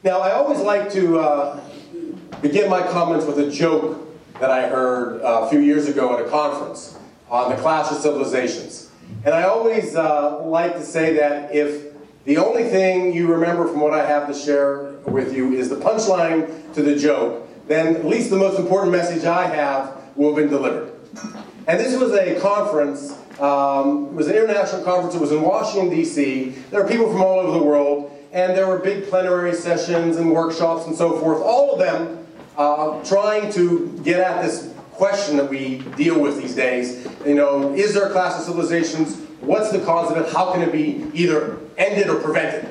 Now, I always like to begin my comments with a joke that I heard a few years ago at a conference on the clash of civilizations. And I always like to say that if the only thing you remember from what I have to share with you is the punchline to the joke, then at least the most important message I have will have been delivered. And this was a conference, it was an international conference, it was in Washington, D.C. There were people from all over the world, and there were big plenary sessions and workshops and so forth, all of them trying to get at this question that we deal with these days. You know, is there a clash of civilizations? What's the cause of it? How can it be either ended or prevented?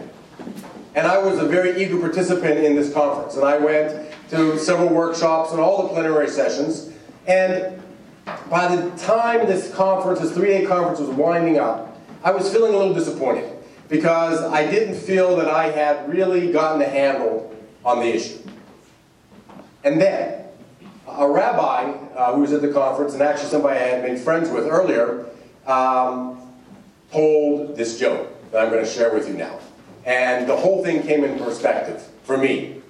And I was a very eager participant in this conference, and I went to several workshops and all the plenary sessions, and by the time this conference, this three-day conference was winding up, I was feeling a little disappointed because I didn't feel that I had really gotten a handle on the issue. And then, a rabbi who was at the conference, and actually somebody I had made friends with earlier, told this joke that I'm going to share with you now. And the whole thing came in perspective for me.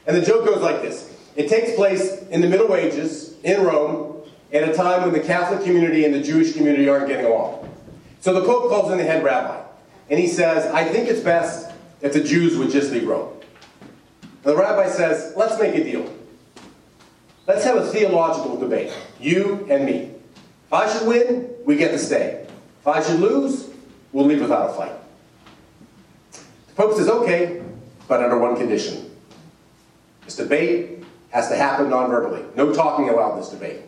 And the joke goes like this. It takes place in the Middle Ages, in Rome, at a time when the Catholic community and the Jewish community aren't getting along. So the Pope calls in the head rabbi, and he says, I think it's best if the Jews would just leave Rome. And the rabbi says, let's make a deal. Let's have a theological debate, you and me. If I should win, we get to stay. If I should lose, we'll leave without a fight. The Pope says, okay, but under one condition. This debate has to happen non-verbally. No talking allowed in this debate.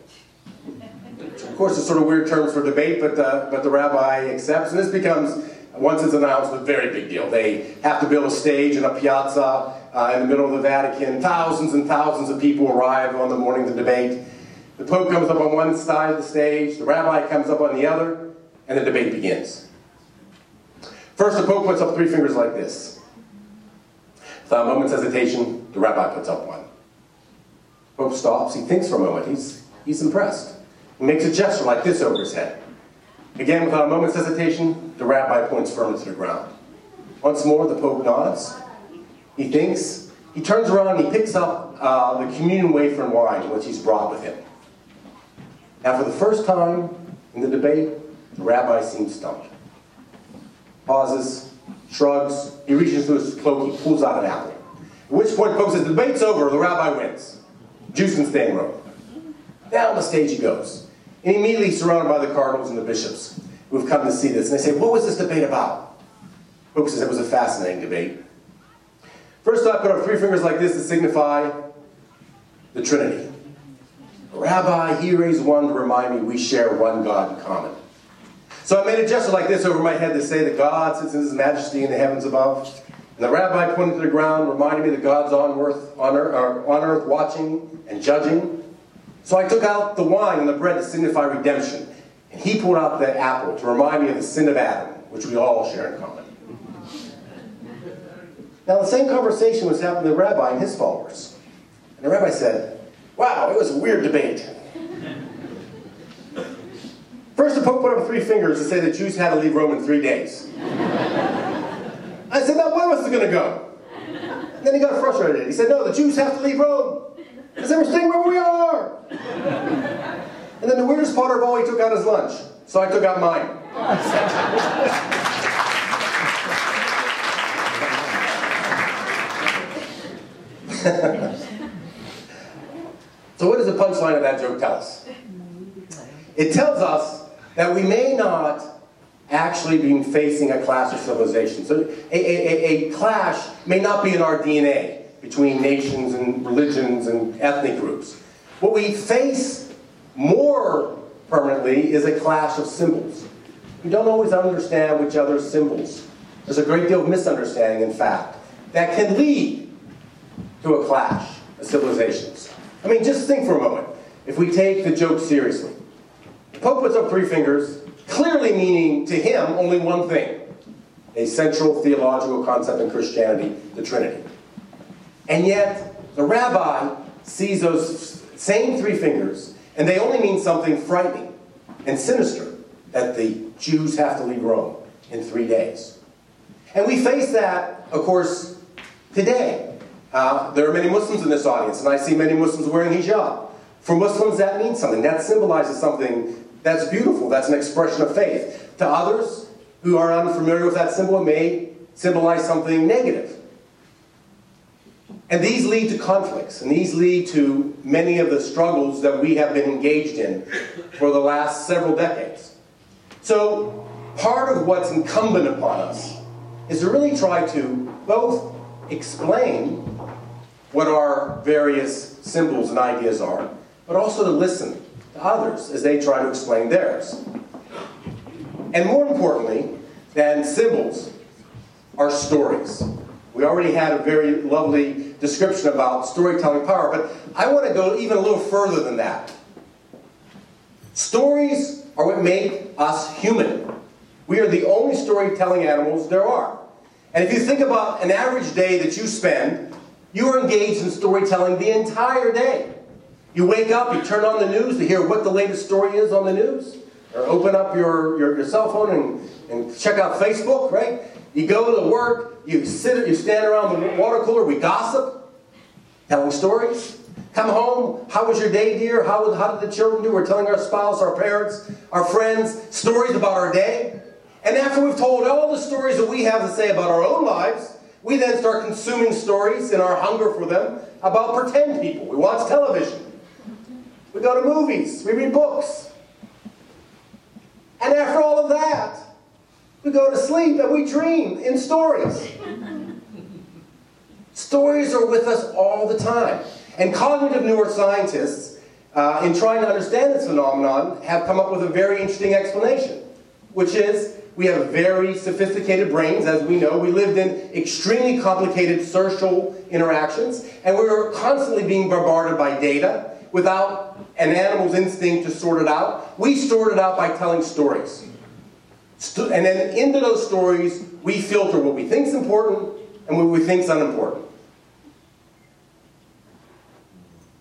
Of course, it's sort of weird terms for debate, but the rabbi accepts, and this becomes, once it's announced, a very big deal. They have to build a stage in a piazza in the middle of the Vatican. Thousands and thousands of people arrive on the morning of the debate. The Pope comes up on one side of the stage, the rabbi comes up on the other, and the debate begins. First, the Pope puts up three fingers like this. Without a moment's hesitation, the rabbi puts up one. The Pope stops, he thinks for a moment, he's impressed. He makes a gesture like this over his head. Again, without a moment's hesitation, the rabbi points firmly to the ground. Once more, the Pope nods. He thinks. He turns around and he picks up the communion wafer and wine, which he's brought with him. Now, for the first time in the debate, the rabbi seems stumped. Pauses, shrugs, he reaches into his cloak, he pulls out an apple. At which point, the Pope says, the debate's over, the rabbi wins. Jews can stay in Rome. Down the stage he goes. And immediately he's surrounded by the cardinals and the bishops who have come to see this. And they say, what was this debate about? The Pope says, it was a fascinating debate. First I put up three fingers like this to signify the Trinity. Rabbi, he raised one to remind me we share one God in common. So I made a gesture like this over my head to say that God sits in his majesty in the heavens above. And the rabbi pointed to the ground, reminding me that God's on earth watching and judging. So I took out the wine and the bread to signify redemption. And he pulled out the apple to remind me of the sin of Adam, which we all share in common. Now the same conversation was happening to the rabbi and his followers. And the rabbi said, wow, it was a weird debate. First the Pope put up three fingers to say the Jews had to leave Rome in 3 days. I said, now where was it going to go? And then he got frustrated. He said, no, the Jews have to leave Rome. Because they were staying where we are. And then the weirdest part of all, he took out his lunch. So I took out mine. So what does the punchline of that joke tell us? It tells us that we may not actually be facing a clash of civilizations. So a clash may not be in our DNA between nations and religions and ethnic groups. What we face more permanently is a clash of symbols. We don't always understand each other's symbols. There's a great deal of misunderstanding, in fact, that can lead to a clash of civilizations. I mean, just think for a moment. If we take the joke seriously, the Pope puts up three fingers, clearly meaning to him only one thing, a central theological concept in Christianity, the Trinity. And yet, the rabbi sees those same three fingers, and they only mean something frightening and sinister, that the Jews have to leave Rome in 3 days. And we face that, of course, today. There are many Muslims in this audience, and I see many Muslims wearing hijab. For Muslims, that means something. That symbolizes something that's beautiful. That's an expression of faith. To others who are unfamiliar with that symbol, it may symbolize something negative. And these lead to conflicts, and these lead to many of the struggles that we have been engaged in for the last several decades. So, part of what's incumbent upon us is to really try to both explain what our various symbols and ideas are, but also to listen to others as they try to explain theirs. And more importantly than symbols are stories. We already had a very lovely description about storytelling power, but I want to go even a little further than that. Stories are what make us human. We are the only storytelling animals there are. And if you think about an average day that you spend, you are engaged in storytelling the entire day. You wake up, you turn on the news to hear what the latest story is on the news, or open up your cell phone and check out Facebook, right? You go to work, you stand around the water cooler, we gossip, telling stories. Come home, how was your day, dear? How did the children do? We're telling our spouse, our parents, our friends, stories about our day. And after we've told all the stories that we have to say about our own lives, we then start consuming stories in our hunger for them about pretend people. We watch television. We go to movies. We read books. And after all of that, we go to sleep and we dream in stories. Stories are with us all the time. And cognitive neuroscientists, in trying to understand this phenomenon, have come up with a very interesting explanation, which is we have very sophisticated brains, as we know. We lived in extremely complicated social interactions, and we were constantly being bombarded by data without an animal's instinct to sort it out. We sort it out by telling stories. And then into those stories, we filter what we think is important and what we think is unimportant.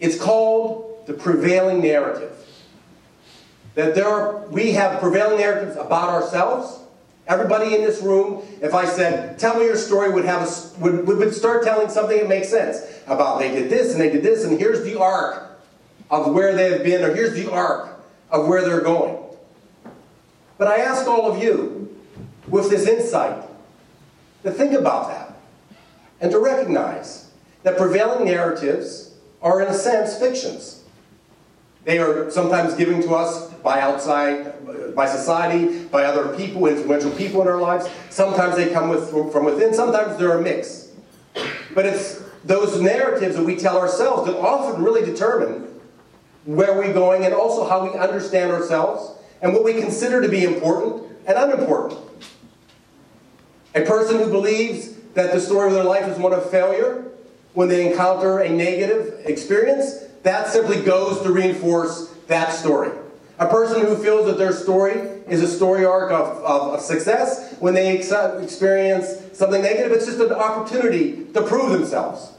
It's called the prevailing narrative. That we have prevailing narratives about ourselves. Everybody in this room, if I said, tell me your story, would start telling something that makes sense. About they did this and they did this, and here's the arc of where they've been, or here's the arc of where they're going. But I ask all of you, with this insight, to think about that. And to recognize that prevailing narratives are, in a sense, fictions. They are sometimes given to us by outside, by society, by other people, influential people in our lives. Sometimes they come from within, sometimes they're a mix. But it's those narratives that we tell ourselves that often really determine where we're going and also how we understand ourselves and what we consider to be important and unimportant. A person who believes that the story of their life is one of failure, when they encounter a negative experience, that simply goes to reinforce that story. A person who feels that their story is a story arc of success, when they experience something negative, it's just an opportunity to prove themselves.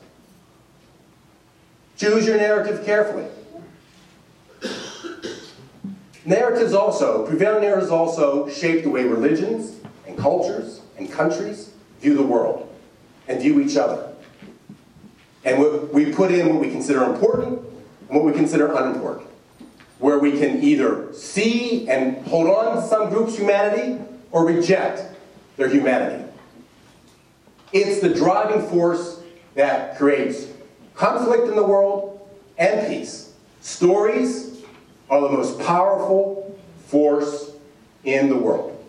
Choose your narrative carefully. Prevailing narratives also shape the way religions and cultures and countries view the world and view each other. And we put in what we consider important and what we consider unimportant. Where we can either see and hold on to some group's humanity or reject their humanity. It's the driving force that creates conflict in the world and peace. Stories are the most powerful force in the world.